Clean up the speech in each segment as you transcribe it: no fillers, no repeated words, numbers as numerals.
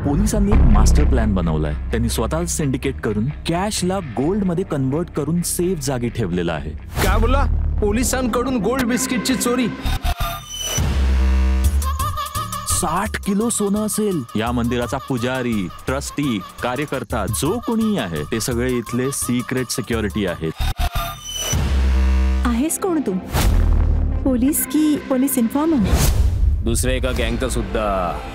पोलिसांनी एक master plan बनवलाय. त्यांनी स्वतः सिंडिकेट करून कॅशला गोल्ड मध्ये कन्वर्ट करून सेफ जागी ठेवलेला आहे. काय बोला? पोलिसांकडून गोल्ड बिस्किटची चोरी? 60 किलो सोनं असेल. या मंदिराचा पुजारी, ट्रस्टी, कार्यकर्ता जो कोणी आहे ते सगळे इथले सिक्रेट सिक्युरिटी आहेत. आहेस कोण तू? पोलीस की पोलीस इन्फॉर्मर? दुसऱ्या एका गँगचा सुद्धा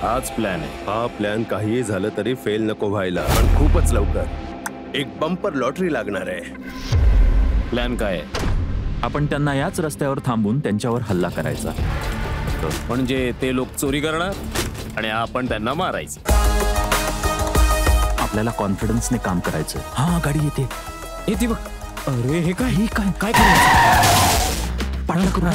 हाच प्लॅन आहे. हा प्लॅन काहीही झालं तरी फेल नको व्हायला. पण खूपच लवकर एक बंपर लॉटरी लागणार आहे. प्लॅन काय आहे? आपण त्यांना याच रस्त्यावर थांबून त्यांच्यावर हल्ला करायचा. म्हणजे ते लोक चोरी करणार आणि आपण त्यांना मारायचं. आपल्याला कॉन्फिडन्सने काम करायचं. हा गाडी येते. येते बघ. अरे हे काय? ही काय काय करायचं? पाळणा करू.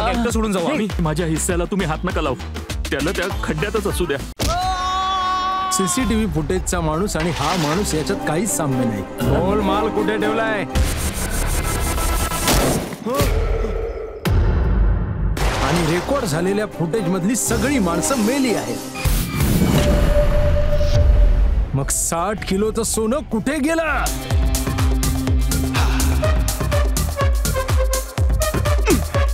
एकटं सोडून जाऊ आम्ही. माझ्या हिस्स्याला तुम्ही हात नका लावू. त्याला त्या खड्ड्यातच असू द्या. सीसीटीव्ही फुटेजचा माणूस आणि हा माणूस याच्यात काहीच साम्य नाही. गोल माल कुठे ठेवलाय? आणि रेकॉर्ड झालेल्या फुटेज मधली सगळी माणसं मेली आहेत. मग 60 किलोचं सोनं कुठे गेलं?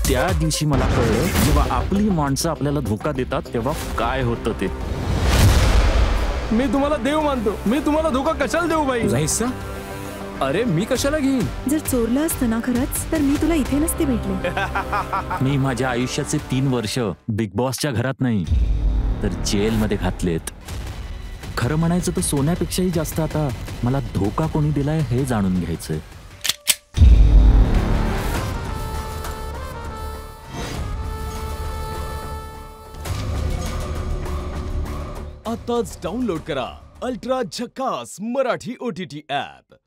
त्या दिवशी मला कळलं जेव्हा आपली माणसं आपल्याला धोका देतात तेव्हा काय होतं ते. मी तुम्हाला देव मानतो. मी तुम्हाला धोका कशाला देऊ बाई? तुझा हिस्सा? अरे मी कशाला घेईन? जर चोरलं असतं ना खरंच तर मी तुला इथे नसते भेटले. मी माझ्या आयुष्याचे 3 वर्ष बिग बॉसच्या घरात नाही तर जेलमध्ये घातलेत. खरं म्हणायचं तर सोन्यापेक्षाही जास्त आता मला धोका कोणी दिलाय हे जाणून घ्यायचंय. आताच डाउनलोड करा अल्ट्रा झकास मराठी OTT ॲप.